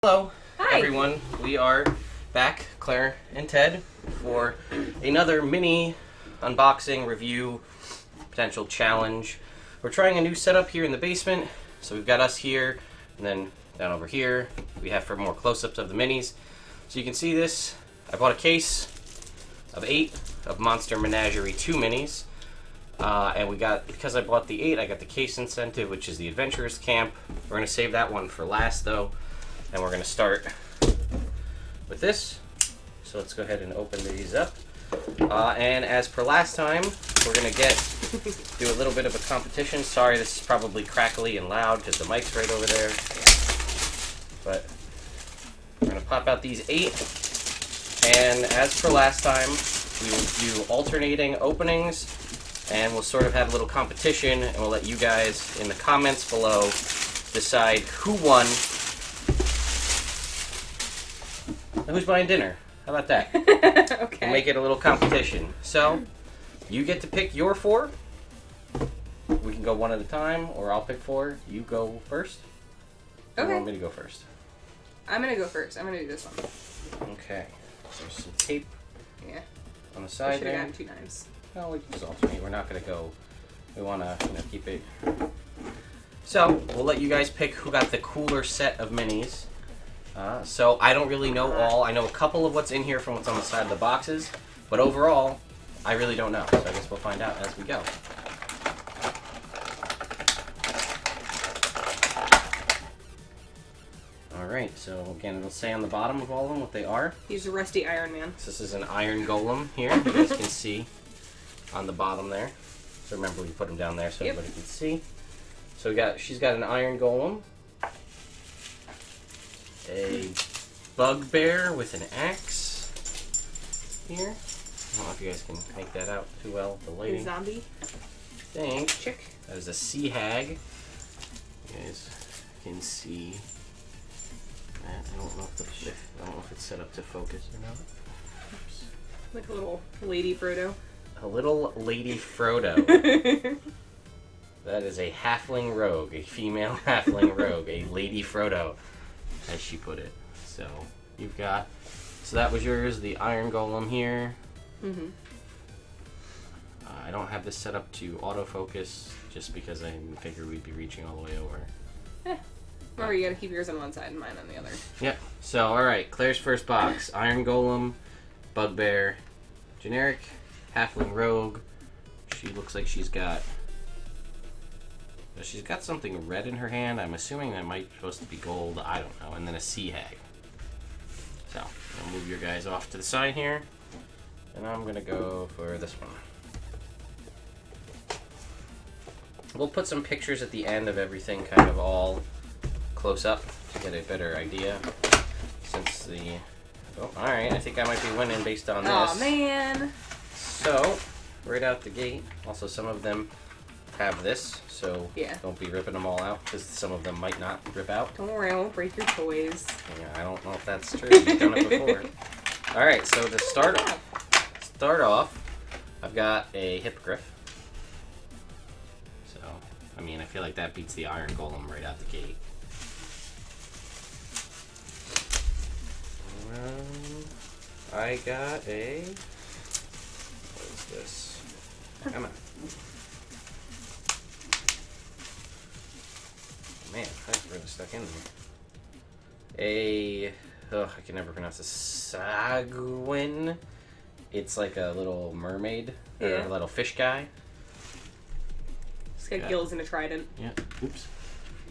Hello, Hi. everyone. We are back, Claire and Ted, for another mini unboxing, review, potential challenge. We're trying a new setup here in the basement. So we've got us here, and then down over here, we have for more close-ups of the minis. So you can see this. I bought a case of 8 of Monster Menagerie 2 minis. And we got, because I bought the 8, I got the case incentive, which is the Adventurers Camp. We're going to save that one for last, though. And we're going to start with this. So let's go ahead and open these up. And as per last time, we're going to do a little bit of a competition. Sorry, this is probably crackly and loud because the mic's right over there. But we're going to pop out these 8. And as per last time, we will do alternating openings. And we'll sort of have a little competition. And we'll let you guys in the comments below decide who won. Who's buying dinner? How about that? Okay. We'll make it a little competition. So, you get to pick your 4. We can go one at a time, or I'll pick 4. You go first. Or Okay. you want me to go first? I'm gonna go first. I'm gonna do this one. Okay. So there's some tape Yeah. on the I side should have there. gotten 2 knives. No, we can just alternate. We're not going to go. We want to keep it. So, we'll let you guys pick who got the cooler set of minis. So, I don't really know all. I know a couple of what's in here from what's on the side of the boxes. But overall, I really don't know. So, I guess we'll find out as we go. Alright, so again, it'll say on the bottom of all of them what they are. He's a rusty Iron Man. So this is an iron golem here. You guys can see on the bottom there. So remember, we put them down there so everybody can see. So she's got an iron golem, a bugbear with an axe here. I don't know if you guys can make that out too well with the lighting. A zombie. I think Chick. that is a sea hag. You guys can see that. I don't know if it's set up to focus or not. Oops. Like a little lady Frodo. A little lady Frodo. That is a halfling rogue, a female halfling rogue, a lady Frodo, as she put it. So you've got, so that was yours, the iron golem here. Mm-hmm. I don't have this set up to autofocus just because I didn't figure we'd be reaching all the way over. Remember, you gotta keep yours on one side and mine on the other. Yep. So, alright, Claire's first box. Iron golem, bugbear, generic, halfling rogue. She looks like she's got something red in her hand. I'm assuming that might be supposed to be gold. I don't know. And then a sea hag. So, I'll move your guys off to the side here. And I'm going to go for this one. We'll put some pictures at the end of everything kind of all close up to get a better idea. Since the... Oh, alright. I think I might be winning based on this. Aw, man. So, right out the gate, also some of them have this, so don't be ripping them all out, because some of them might not rip out. Don't worry, I won't break your toys. Yeah, I don't know if that's true. You've done it before. Alright, so to start off, I've got a hippogriff. So, I mean, I feel like that beats the iron golem right out the gate. I got a... this. Come on. Man, that's really stuck in there. I can never pronounce this. Sagwin. It's like a little mermaid, or a little fish guy. It's got gills and a trident. Yeah. Oops.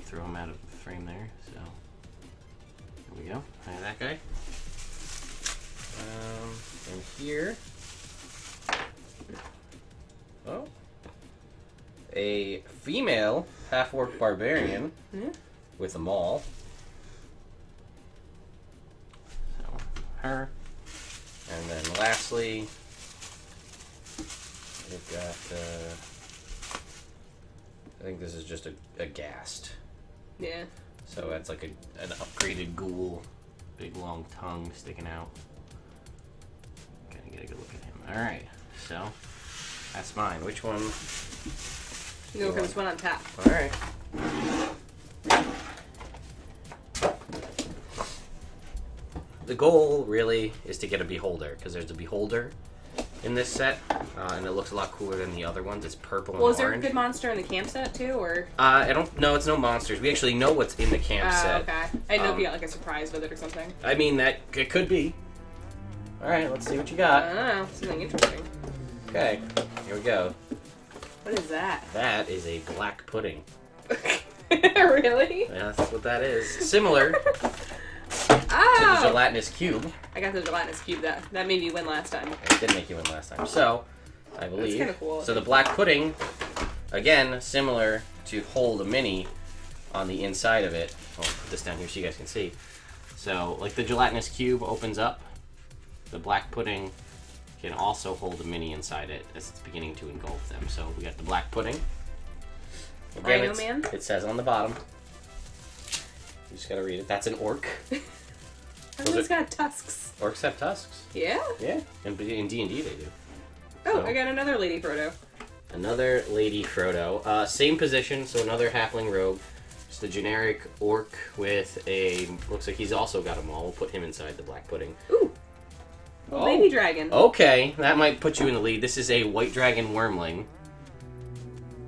Throw him out of the frame there. So there we go. I have that guy. And here. Oh, a female half-orc barbarian with a maul. So, her. And then lastly, we've got, I think this is just a ghast. Yeah. So that's like an upgraded ghoul. Big long tongue sticking out. Kind of get a good look at him. Alright, so that's mine. Which one? You go for this one on top. Alright. the goal really is to get a beholder, because there's a beholder in this set, and it looks a lot cooler than the other ones. It's purple and Well, orange. is there a good monster in the camp set too, or? I don't know. It's no monsters. We actually know what's in the camp set. Okay. I didn't know if you got like a surprise with it or something. I mean, that it could be. All right, let's see what you I got. don't know. Something interesting. Okay, here we go. What is that? That is a black pudding. Really? Yeah, that's what that is. Similar to Oh! the gelatinous cube. I got the gelatinous cube. That made me win last time. It did make you win last time. So, I believe. kinda cool. So the black pudding, again, similar to hold a mini on the inside of it. I'll put this down here so you guys can see. So, like the gelatinous cube opens up, the black pudding can also hold a mini inside it as it's beginning to engulf them. So we got the black pudding. Again, Rhino Man? it says on the bottom. You just gotta read it. That's an orc. It's got tusks. Orcs have tusks. Yeah? Yeah, in D&D they do. Oh, So- I got another Lady Frodo. Another Lady Frodo. Same position, so another halfling rogue. Just a generic orc with a... Looks like he's also got a maul. We'll put him inside the black pudding. Ooh. Oh. Baby dragon. Okay, that might put you in the lead. This is a white dragon wormling.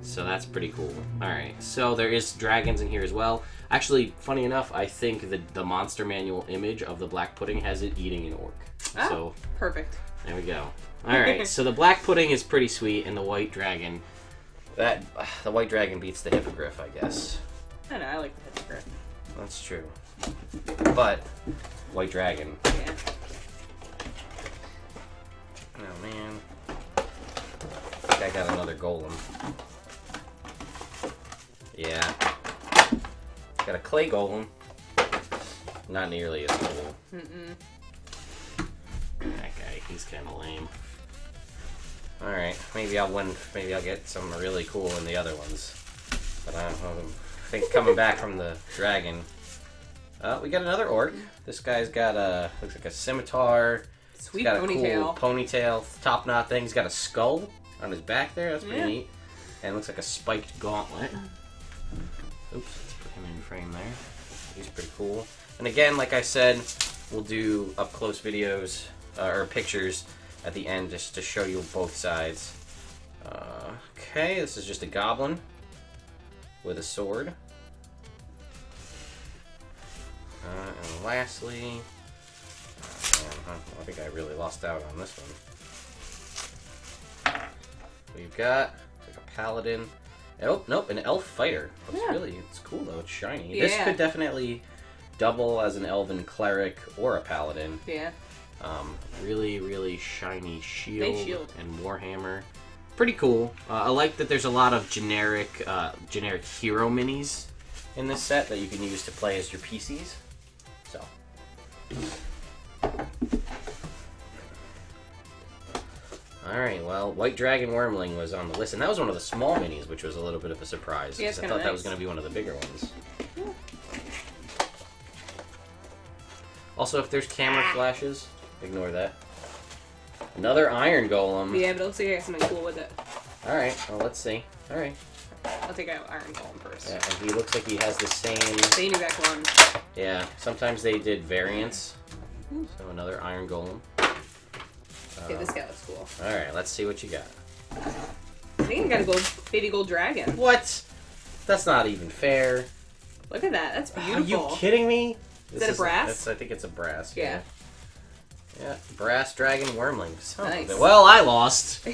So that's pretty cool. Alright, so there is dragons in here as well. Actually, funny enough, I think the monster manual image of the black pudding has it eating an orc. Ah, So perfect. there we go. Alright, so the black pudding is pretty sweet, and the white dragon... the white dragon beats the hippogriff, I guess. I don't know, I like the hippogriff. That's true. But, white dragon. Yeah. Oh, man. I think I got another golem. Yeah. Got a clay golem. Not nearly as cool. Mm-mm. That guy, he's kind of lame. Alright, maybe I'll win. Maybe I'll get some really cool in the other ones. But I don't know. I think coming back from the dragon. We got another orc. This guy's got a, looks like a scimitar. Sweet He's got a ponytail. cool ponytail, top knot thing. He's got a skull on his back there. That's pretty Yeah. neat. And it looks like a spiked gauntlet. Oops, let's put him in frame there. He's pretty cool. And again, like I said, we'll do up close videos or pictures at the end just to show you both sides. Okay, this is just a goblin with a sword. And lastly, I think I really lost out on this one. We've got like a paladin. Oh, nope, an elf fighter. It's cool though, it's shiny. This Yeah. could definitely double as an elven cleric or a paladin. Yeah. Really, really shiny shield, Nice shield. and warhammer. Pretty cool. I like that there's a lot of generic hero minis in this set that you can use to play as your PCs. So. Alright, well, White Dragon Wormling was on the list, and that was one of the small minis, which was a little bit of a surprise. Yeah, it's 'cause I kinda thought that was nice. going to be one of the bigger ones. Also, if there's camera flashes, ignore that. Another Iron Golem. Yeah, but it looks like I got something cool with it. Alright, well, let's see. Alright. I'll take out Iron Golem first. Yeah, and he looks like he has the same... Same exact one. Yeah, sometimes they did variants. So another Iron Golem. Okay, this guy looks cool. Alright, let's see what you got. I think I got a baby gold dragon. What? That's not even fair. Look at that. That's Are beautiful. you kidding me? Is that a brass? I think it's a brass. Yeah. Yeah, brass dragon wormling. Son of a Nice. bitch. Well, I lost. I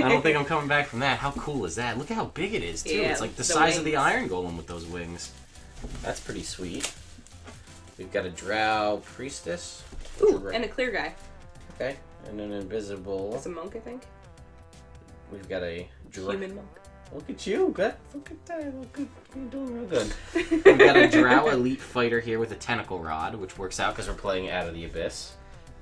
don't think I'm coming back from that. How cool is that? Look at how big it is, too. Yeah, It's like the the size of the wings. Iron Golem with those wings. That's pretty sweet. We've got a Drow Priestess. Ooh, and a clear guy. Okay. And an invisible. That's a monk, I think. We've got a Human monk. Look at you. Good. Look at that. Look good. You're doing real good. We've got a Drow Elite Fighter here with a tentacle rod, which works out because we're playing Out of the Abyss.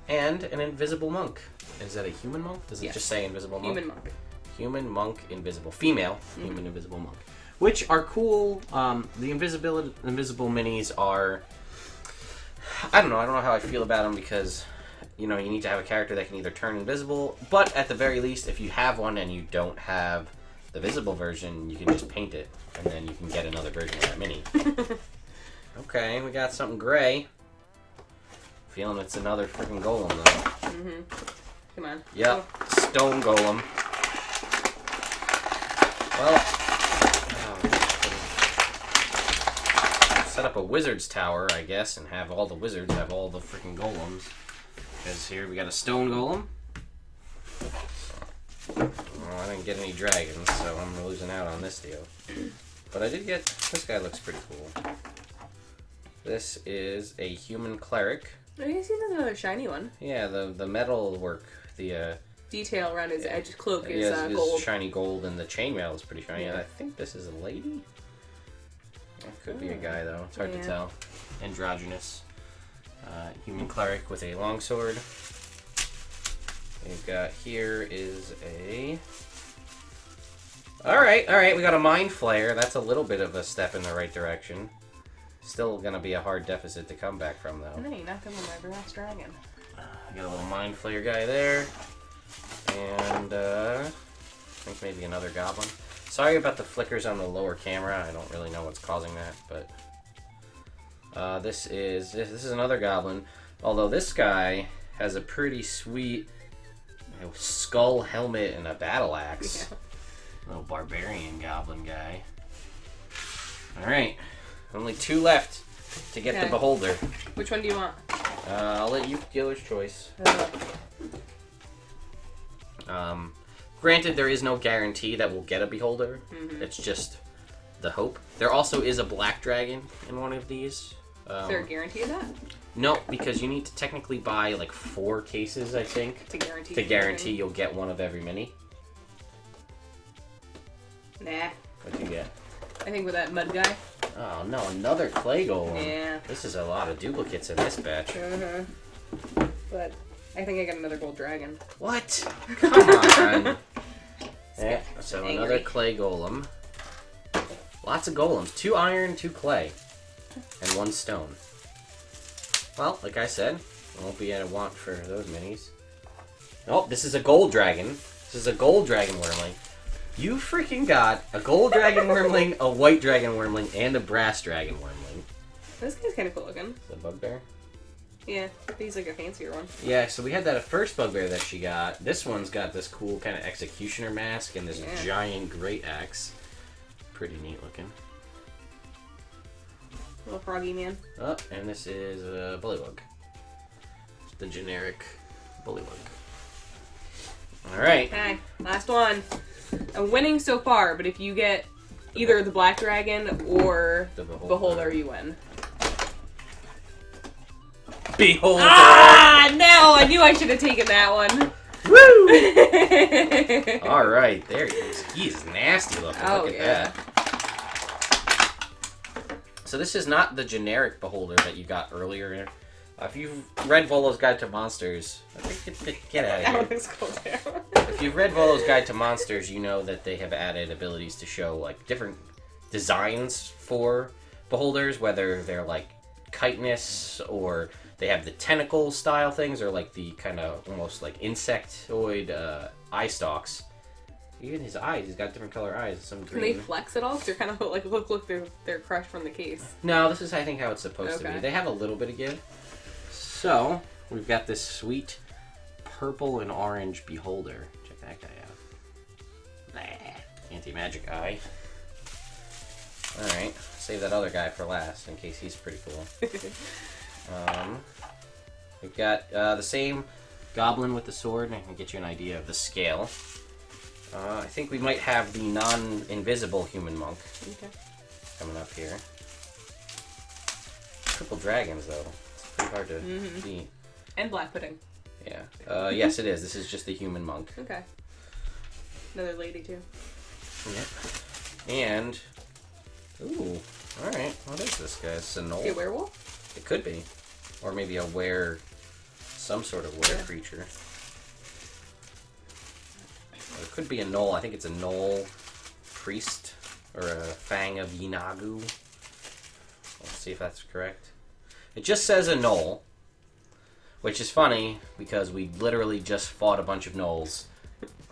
And an invisible monk. Is that a human monk? Does it Yes. just say invisible monk? Human monk. Human monk, invisible. Female, human invisible monk. Which are cool. The invisible minis are... I don't know how I feel about them because... You know, you need to have a character that can either turn invisible, but at the very least, if you have one and you don't have the visible version, you can just paint it, and then you can get another version of that mini. Okay, we got something gray. Feeling it's another freaking golem though. Come on. Yep, stone golem. Well, set up a wizard's tower, I guess, and have all the wizards have all the freaking golems. Because here we got a stone golem. Well, I didn't get any dragons, so I'm losing out on this deal. But I did get, this guy looks pretty cool. This is a human cleric. Oh, you see there's another shiny one. Yeah, the metal work, the detail around his edge cloak is is gold. shiny gold, and the chainmail is pretty shiny. I think this is a lady. It could be a guy though. It's hard to tell. Androgynous. Human cleric with a longsword. We've got here is a. All right. We got a mind flayer. That's a little bit of a step in the right direction. Still gonna be a hard deficit to come back from though. No, you knocked him on my brass dragon. I got a little mind flayer guy there, and I think maybe another goblin. Sorry about the flickers on the lower camera. I don't really know what's causing that, but this is another goblin. Although this guy has a pretty sweet skull helmet and a battle axe. Yeah. Little barbarian goblin guy. All right. Only 2 left to get the beholder. Which one do you want? I'll let you dealer's choice. Granted, there is no guarantee that we'll get a beholder. It's just the hope. There also is a black dragon in one of these. Is there a guarantee of that? No, because you need to technically buy like 4 cases, I think, to guarantee you'll get one of every mini. Nah. What'd you get? I think with that mud guy. Oh no, another clay golem. Yeah. This is a lot of duplicates in this batch. But I think I got another gold dragon. What? Come on. Yeah, so angry. another clay golem. Lots of golems. 2 iron, 2 clay. And 1 stone. Well, like I said, I won't be at a want for those minis. Oh, this is a gold dragon. This is a gold dragon wormling. You freaking got a gold dragon wormling, a white dragon wormling, and a brass dragon wormling. This guy's kind of cool looking. The bugbear? Yeah, he's like a fancier one. Yeah, so we had that first bugbear that she got. This one's got this cool kind of executioner mask and this giant great axe. Pretty neat looking. Little froggy man. Oh, and this is a bullywug. The generic bullywug. Alright. Okay, last one. I'm winning so far, but if you get either the black dragon or The beholder, you win. Beholder! Ah, no! I knew I should have taken that one. Woo! Alright, there he is. He is nasty looking. Oh, Look at that. So this is not the generic beholder that you got earlier. If you've read Volo's Guide to Monsters, I think get out That of one here. is cool too. If you've read Volo's Guide to Monsters, you know that they have added abilities to show like different designs for beholders, whether they're like chitinous or they have the tentacle style things, or like the kind of almost like insectoid eye stalks. Even his eyes, he's got different color eyes. Some green. Can they flex at all? Because they're kind of like, look, they're crushed from the case. No, this is I think how it's supposed to be. Okay. They have a little bit of give. So we've got this sweet purple and orange beholder. Check that guy out. Nah, anti-magic eye. All right, save that other guy for last in case he's pretty cool. We've got the same goblin with the sword, and I can get you an idea of the scale. I think we might have the non-invisible human monk coming up here. Triple dragons, though. It's pretty hard to beat. And black pudding. Yeah. Yes, it is. This is just the human monk. Okay. Another lady, too. Yep. And... Ooh. Alright. What is this guy? It's a gnoll? Is he a werewolf? It could be. Or maybe a were... Some sort of were creature. Or it could be a gnoll. I think it's a gnoll priest. Or a Fang of Yinagu. Let's see if that's correct. It just says a gnoll. Which is funny, because we literally just fought a bunch of gnolls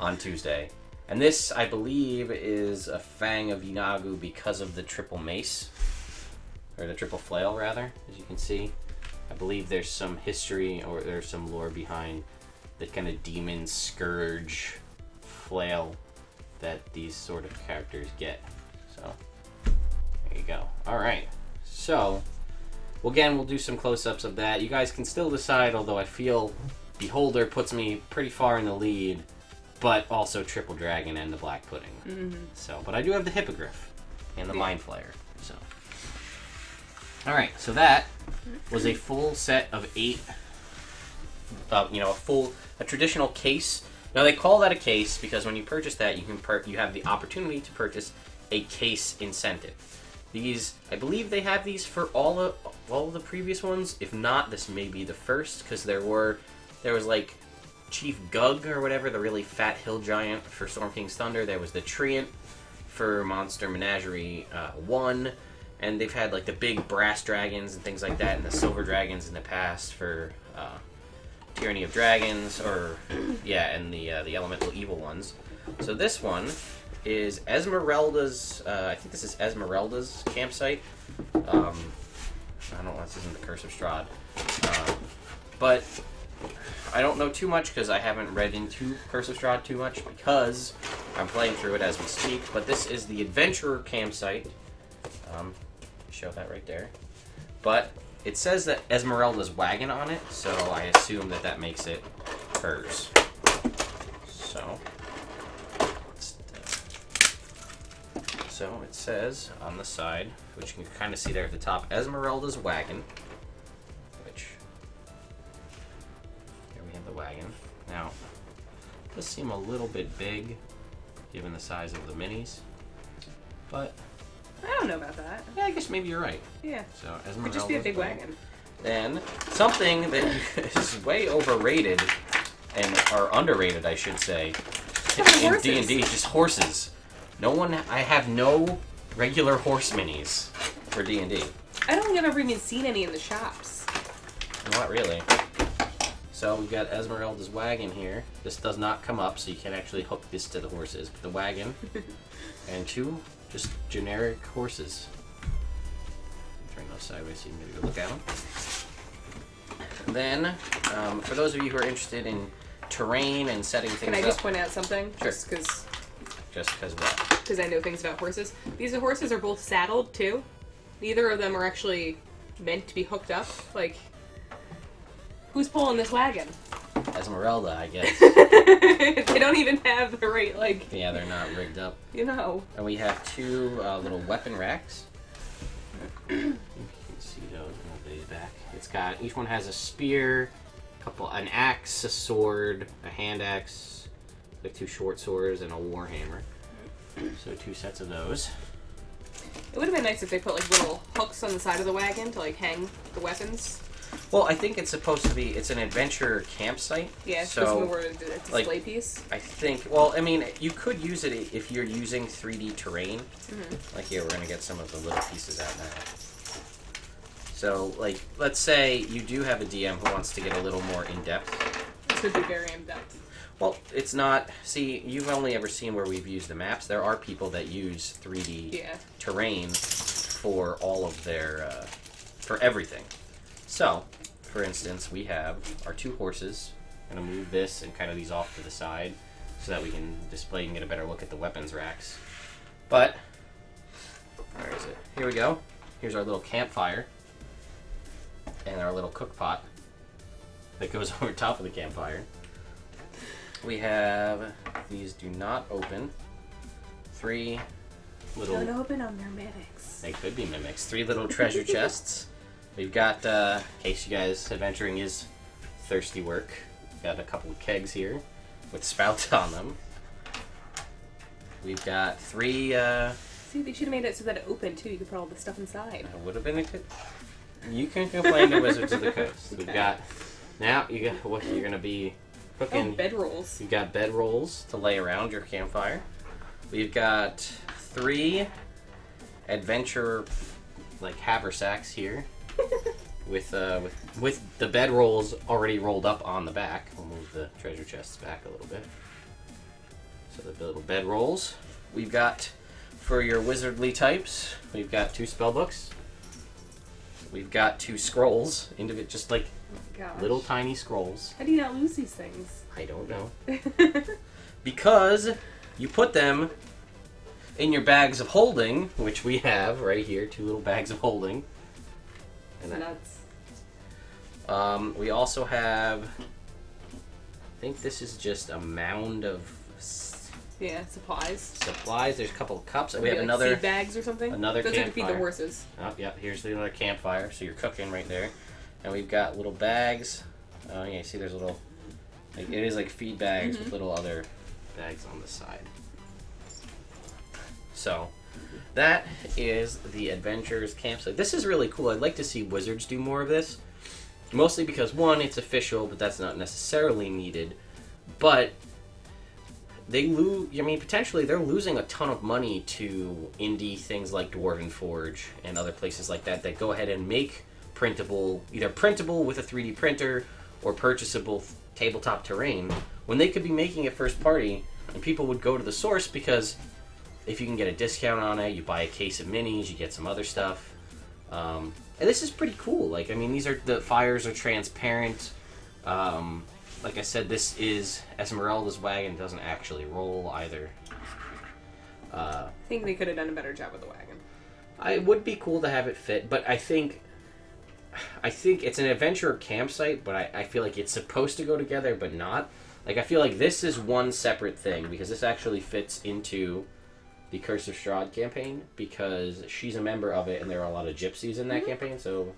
on Tuesday. And this, I believe, is a Fang of Yinagu because of the triple mace. Or the triple flail, rather, as you can see. I believe there's some history or there's some lore behind the kind of demon scourge flail that these sort of characters get. So there you go. All right. So we'll do some close-ups of that. You guys can still decide, although I feel Beholder puts me pretty far in the lead, but also Triple Dragon and the Black Pudding. Mm-hmm. So, but I do have the Hippogriff and the Mind Flayer. So, all right. So that was a full set of 8. A traditional case. Now they call that a case because when you purchase that, you have the opportunity to purchase a case incentive. These, I believe, they have these for all of the previous ones. If not, this may be the first because there was like Chief Gug or whatever, the really fat hill giant for Storm King's Thunder. There was the Treant for Monster Menagerie 1, and they've had like the big brass dragons and things like that, and the silver dragons in the past for Tyranny of Dragons, and the elemental evil ones. So this one is Esmeralda's. I think this is Esmeralda's campsite. I don't know. This isn't the Curse of Strahd, but I don't know too much because I haven't read into Curse of Strahd too much because I'm playing through it as we speak. But this is the Adventurer campsite. Show that right there. But it says that Esmeralda's wagon on it, so I assume that makes it hers. So it says on the side, which you can kind of see there at the top, Esmeralda's wagon. Which here we have the wagon. Now, it does seem a little bit big, given the size of the minis, but I don't know about that. yeah, I guess maybe you're right. Yeah. So Esmeralda's Could just be a big wagon. Then something that is way overrated or underrated, I should say, in D&D, just horses. I have no regular horse minis for D&D. I don't think I've ever even seen any in the shops. Not really. So we've got Esmeralda's wagon here. This does not come up, so you can actually hook this to the horses. But the wagon and 2 just generic horses. Turn those sideways so you can get a good look at them. And then, for those of you who are interested in terrain and setting things up... Can I just point out something? Sure. Just because what? Because I know things about horses. These horses are both saddled, too. Neither of them are actually meant to be hooked up. Like, who's pulling this wagon? Esmeralda, I guess. They don't even have the right, like... Yeah, they're not rigged up. You know. And we have 2 little weapon racks. You can see those. Move these back. It's got... Each one has a spear, an axe, a sword, a hand axe, like 2 short swords, and a warhammer. So 2 sets of those. It would have been nice if they put, like, little hooks on the side of the wagon to, like, hang the weapons. Well, I think it's supposed to be... It's an adventure campsite. Yeah, it's so, supposed to be more a display piece. I think... Well, I mean, you could use it if you're using 3D terrain. Mm-hmm. Like here, we're going to get some of the little pieces out now. So, like, let's say you do have a DM who wants to get a little more in-depth. This would be very in-depth. Well, it's not... See, you've only ever seen where we've used the maps. There are people that use 3D terrain for all of their... for everything. So, for instance, we have our 2 horses. I'm going to move this and kind of these off to the side so that we can display and get a better look at the weapons racks. But, where is it? Here we go. Here's our little campfire and our little cook pot that goes over top of the campfire. We have, these do not open, 3 little... Don't open them, they're mimics. They could be mimics. 3 little treasure chests. We've got, in case you guys adventuring is thirsty work, we've got a couple of kegs here with spouts on them. We've got 3, See, they should have made it so that it opened, too. You could put all the stuff inside. It would have been a good... You can complain to Wizards of the Coast. Okay. We've got... Now, you got what you're going to be cooking. Oh, bedrolls. You've got bedrolls to lay around your campfire. We've got 3 adventure, like, haversacks here. with the bedrolls already rolled up on the back. We'll move the treasure chests back a little bit. So the little bedrolls. We've got, for your wizardly types, we've got 2 spellbooks. we've got 2 scrolls, just like Gosh. little tiny scrolls. How do you not lose these things? I don't know. Because you put them in your bags of holding, which we have right here, 2 little bags of holding. And Nuts. we also have, I think this is just a mound of Yeah, supplies. supplies. There's a couple of cups. And we Maybe have like another seed bags or something. another Those are to feed the campfire. horses. Oh, yeah, here's the other campfire. So you're cooking right there. And we've got little bags. Oh, yeah, you see there's little, like, it is like feed bags with little other bags on the side. So, that is the Adventures campsite. This is really cool. I'd like to see Wizards do more of this. Mostly because, one, it's official, but that's not necessarily needed. But they lose. I mean, potentially they're losing a ton of money to indie things like Dwarven Forge and other places like that that go ahead and make printable, either printable with a 3D printer or purchasable tabletop terrain, when they could be making it first party, and people would go to the source because if you can get a discount on it, you buy a case of minis, you get some other stuff. And this is pretty cool. Like, I mean, the fires are transparent. Like I said, this is Esmeralda's wagon. Doesn't actually roll either. I think they could have done a better job with the wagon. It would be cool to have it fit, but I think it's an adventure campsite, but I feel like it's supposed to go together, but not. Like, I feel like this is one separate thing, because this actually fits into the Curse of Strahd campaign, because she's a member of it, and there are a lot of gypsies in that campaign, so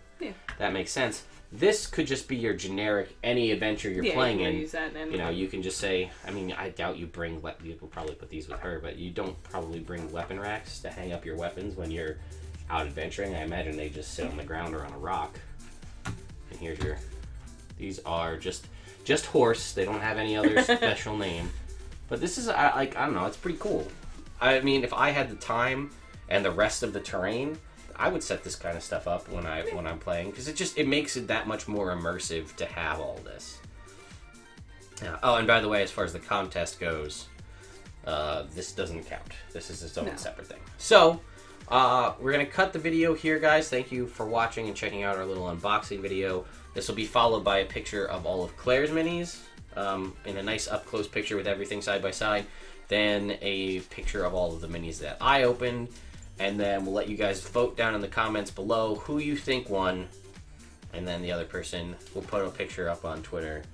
that makes sense. This could just be your generic, any adventure you're playing in. Use that and you know, you can just say, I mean, I doubt you bring, you will probably put these with her, but you don't probably bring weapon racks to hang up your weapons when you're out adventuring. I imagine they just sit on the ground or on a rock. And here's these are just horse. They don't have any other special name. But this is, I don't know, it's pretty cool. I mean, if I had the time and the rest of the terrain, I would set this kind of stuff up when I'm playing, because it makes it that much more immersive to have all this. Yeah. Oh, and by the way, as far as the contest goes, this doesn't count. This is its own separate thing. So, we're going to cut the video here, guys. Thank you for watching and checking out our little unboxing video. This will be followed by a picture of all of Claire's minis, in a nice up-close picture with everything side by side. Then a picture of all of the minis that I opened. And then we'll let you guys vote down in the comments below who you think won. And then the other person will put a picture up on Twitter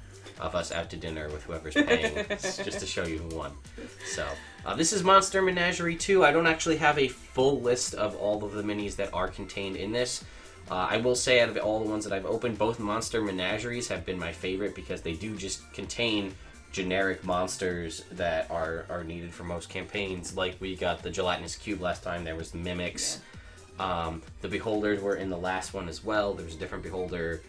of us out to dinner with whoever's paying, just to show you who won. So, this is Monster Menagerie 2. I don't actually have a full list of all of the minis that are contained in this. I will say, out of all the ones that I've opened, both Monster Menageries have been my favorite, because they do just contain generic monsters that are needed for most campaigns. Like, we got the gelatinous cube last time. There was the mimics. Yeah. The beholders were in the last one as well. There was a different beholder.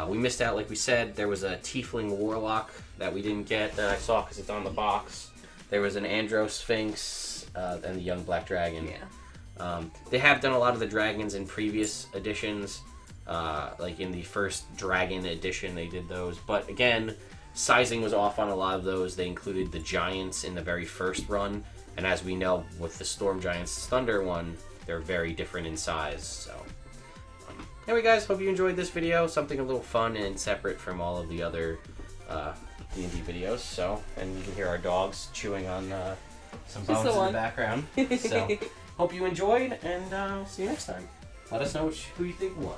We missed out, like we said. There was a tiefling warlock that we didn't get, that I saw because it's on the box. There was an andro sphinx and the young black dragon. Yeah. They have done a lot of the dragons in previous editions. Like in the first dragon edition, they did those. But again, sizing was off on a lot of those. They included the giants in the very first run, and as we know with the Storm Giants Thunder one, they're very different in size. So anyway, guys, hope you enjoyed this video. Something a little fun and separate from all of the other D&D videos. So, and you can hear our dogs chewing on some bones in the background. So hope you enjoyed, and see you next time. Let us know who you think won.